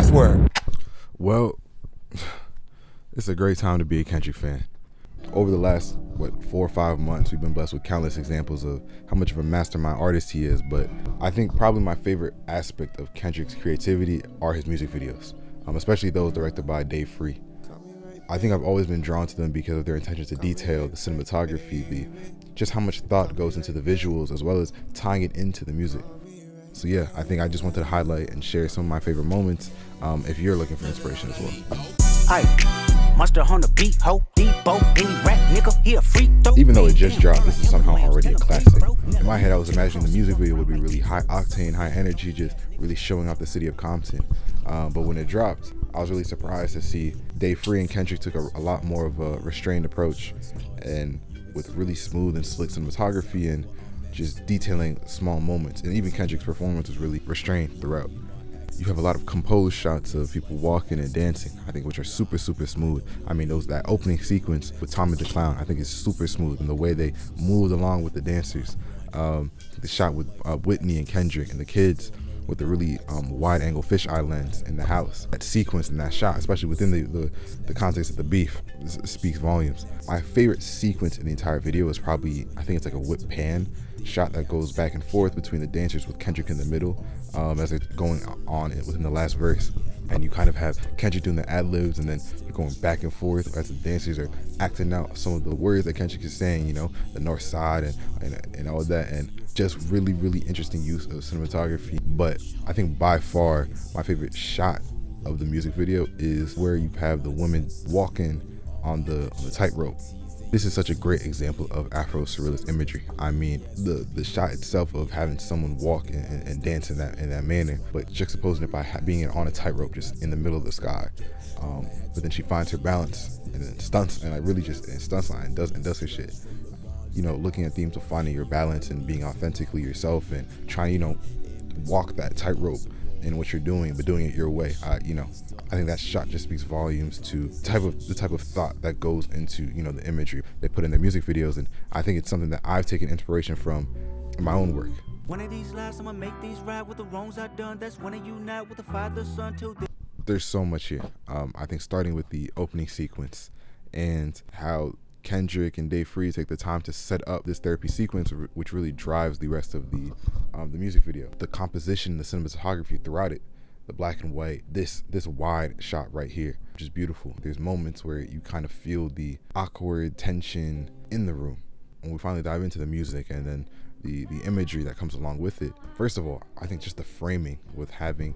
password. Well, it's a great time to be a Kendrick fan. Over the last, 4 or 5 months, we've been blessed with countless examples of how much of a mastermind artist he is, but I think probably my favorite aspect of Kendrick's creativity are his music videos, especially those directed by Dave Free. I think I've always been drawn to them because of their attention to detail, the cinematography, just how much thought goes into the visuals as well as tying it into the music. So yeah, I think I just wanted to highlight and share some of my favorite moments if you're looking for inspiration as well. Monster on the beat, ho, Debo, any rap nigga, he a freak. Even though it just dropped, this is somehow already a classic. In my head, I was imagining the music video would be really high octane, high energy, just really showing off the city of Compton. But when it dropped, I was really surprised to see Dave Free and Kendrick took a lot more of a restrained approach, and with really smooth and slick cinematography and just detailing small moments. And even Kendrick's performance was really restrained throughout. You have a lot of composed shots of people walking and dancing, I think, which are super, super smooth. I mean, that opening sequence with Tommy the Clown, I think is super smooth, and the way they moved along with the dancers. The shot with Whitney and Kendrick and the kids with the really wide angle fisheye lens in the house. That sequence and that shot, especially within the context of the beef, speaks volumes. My favorite sequence in the entire video is probably, I think it's like a whip pan shot that goes back and forth between the dancers with Kendrick in the middle as they're going on within the last verse. And you kind of have Kendrick doing the ad-libs, and then you're going back and forth as the dancers are acting out some of the words that Kendrick is saying, the north side and all of that, and just really, really interesting use of cinematography. But I think by far my favorite shot of the music video is where you have the woman walking on the tightrope. This is such a great example of Afro-Surrealist imagery. I mean, the shot itself of having someone walk and dance in that manner, but juxtaposing it by being on a tightrope just in the middle of the sky. But then she finds her balance and then stunts, and stunts line and does her shit. Looking at themes of finding your balance and being authentically yourself and trying, walk that tightrope in what you're doing, but doing it your way. I think that shot just speaks volumes to the type of thought that goes into the imagery they put in their music videos, and I think it's something that I've taken inspiration from in my own work. One of these lives, I'ma make these right with the wrongs I done. That's when I unite with the Father, Son, till the... There's so much here. I think starting with the opening sequence and how Kendrick and Dave Free take the time to set up this therapy sequence, which really drives the rest of the music video. The composition, the cinematography throughout it, the black and white, this wide shot right here, which is beautiful. There's moments where you kind of feel the awkward tension in the room. When we finally dive into the music and then the imagery that comes along with it. First of all, I think just the framing with having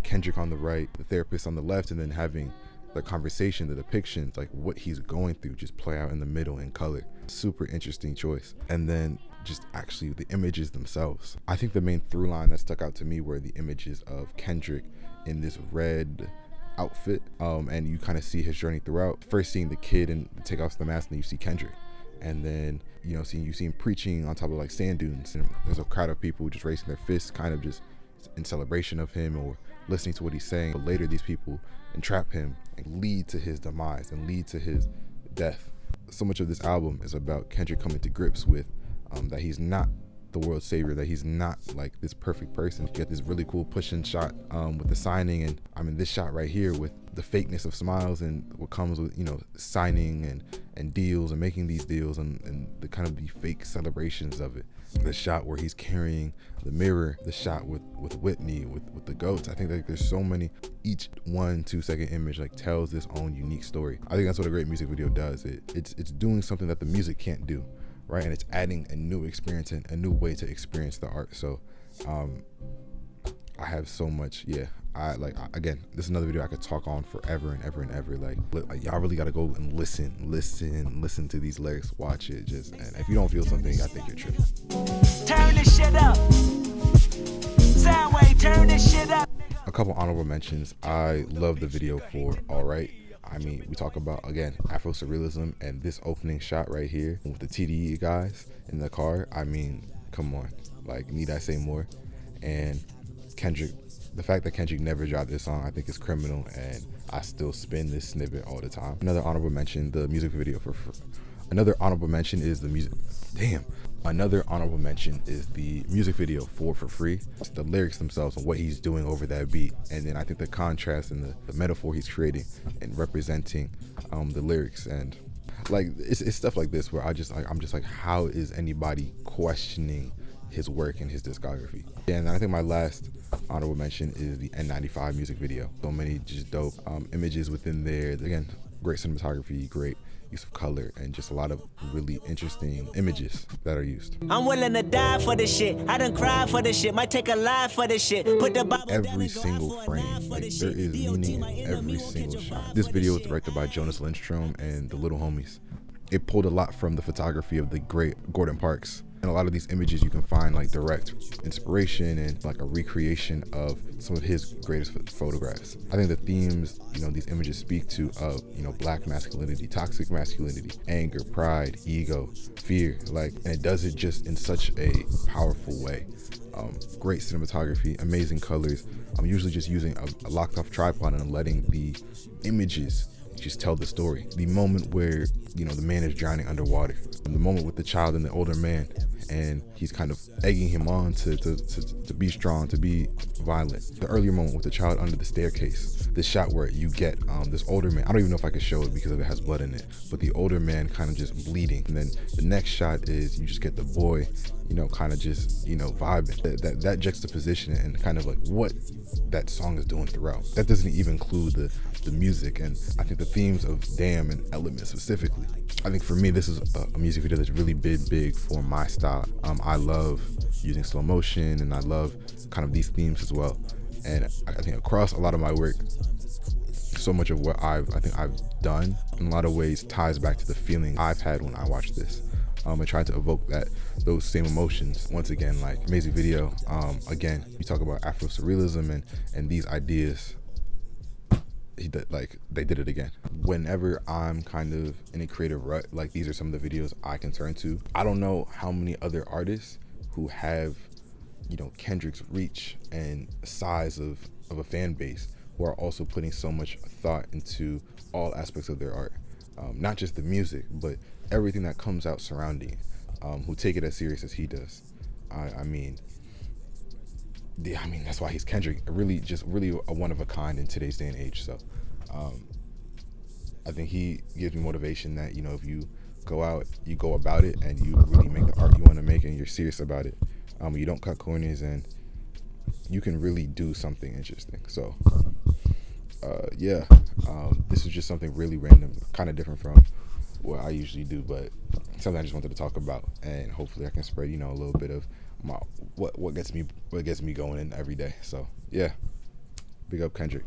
Kendrick on the right, the therapist on the left, and then having the conversation, the depictions, like what he's going through, just play out in the middle in color. Super interesting choice. And then just actually the images themselves. I think the main through line that stuck out to me were the images of Kendrick in this red outfit, and you kind of see his journey throughout. First seeing the kid and take off the mask, and then you see Kendrick, and then you see him preaching on top of like sand dunes, and there's a crowd of people just raising their fists, kind of just in celebration of him or listening to what he's saying. But later these people entrap him and lead to his demise and lead to his death. So much of this album is about Kendrick coming to grips with that he's not the world's savior, that he's not like this perfect person. You get this really cool pushing shot with the signing, and I mean this shot right here with the fakeness of smiles and what comes with signing and deals and making these deals and the kind of the fake celebrations of it. The shot where he's carrying the mirror, the shot with Whitney, with the goats. I think that there's so many, each 1-2 second image like tells this own unique story. I think that's what a great music video does. It's doing something that the music can't do, right? And it's adding a new experience and a new way to experience the art. So I have so much, again, this is another video I could talk on forever and ever and ever. Like y'all really gotta go and listen to these lyrics, watch it, and if you don't feel something, I think you're tripping. Turn this shit up. Soundwave, turn this shit up. A couple honorable mentions. I love the video for All Right. I mean, we talk about, again, Afro-Surrealism, and this opening shot right here with the TDE guys in the car. I mean, come on, like, need I say more? And Kendrick, the fact that Kendrick never dropped this song, I think is criminal, and I still spin this snippet all the time. Another honorable mention, the music video Another honorable mention is the music. Damn, Another honorable mention is the music video for Free. It's the lyrics themselves and what he's doing over that beat. And then I think the contrast and the metaphor he's creating and representing the lyrics, and like it's stuff like this where I'm just like, how is anybody questioning his work and his discography? And I think my last honorable mention is the N95 music video. So many just dope images within there. Again, great cinematography, great use of color, and just a lot of really interesting images that are used. I'm willing to die for this shit. I done cried for this shit. Might take a life for this shit. Put the Bible down Every and go single out for a frame, knife for like this there shit. is meaning DOT, my in enemy every won't single catch a shot. vibe This for video this was shit. directed by Jonas Lindstrom and the Little Homies. It pulled a lot from the photography of the great Gordon Parks. And a lot of these images you can find like direct inspiration and like a recreation of some of his greatest photographs. I think the themes, these images speak to of, black masculinity, toxic masculinity, anger, pride, ego, fear, and it does it just in such a powerful way. Great cinematography, amazing colors. I'm usually just using a locked off tripod and letting the images just tell the story. The moment where, the man is drowning underwater, and the moment with the child and the older man, and he's kind of egging him on to be strong, to be violent. The earlier moment with the child under the staircase, the shot where you get this older man, I don't even know if I could show it because it has blood in it, but the older man kind of just bleeding. And then the next shot is you just get the boy, kind of just, vibing. That juxtaposition and kind of like what that song is doing throughout. That doesn't even include the music, and I think the themes of Damn and Element specifically. I think for me, this is a music video that's really big for my style. I love using slow motion, and I love kind of these themes as well. And I think across a lot of my work, so much of what I've done in a lot of ways ties back to the feeling I've had when I watched this. And tried to evoke those same emotions. Once again, like amazing video. Again, you talk about Afro surrealism and these ideas. They did it again. Whenever I'm kind of in a creative rut, like these are some of the videos I can turn to. I don't know how many other artists who have, Kendrick's reach and size of a fan base who are also putting so much thought into all aspects of their art. Not just the music, but everything that comes out surrounding, who take it as serious as he does. I mean, that's why he's Kendrick. Really a one of a kind in today's day and age. So, I think he gives me motivation that, if you go out, you go about it, and you really make the art you want to make, and you're serious about it. You don't cut corners, and you can really do something interesting. So, this is just something really random, kind of different from what I usually do, but something I just wanted to talk about, and hopefully I can spread, a little bit of what gets me going in every day. So yeah, big up Kendrick.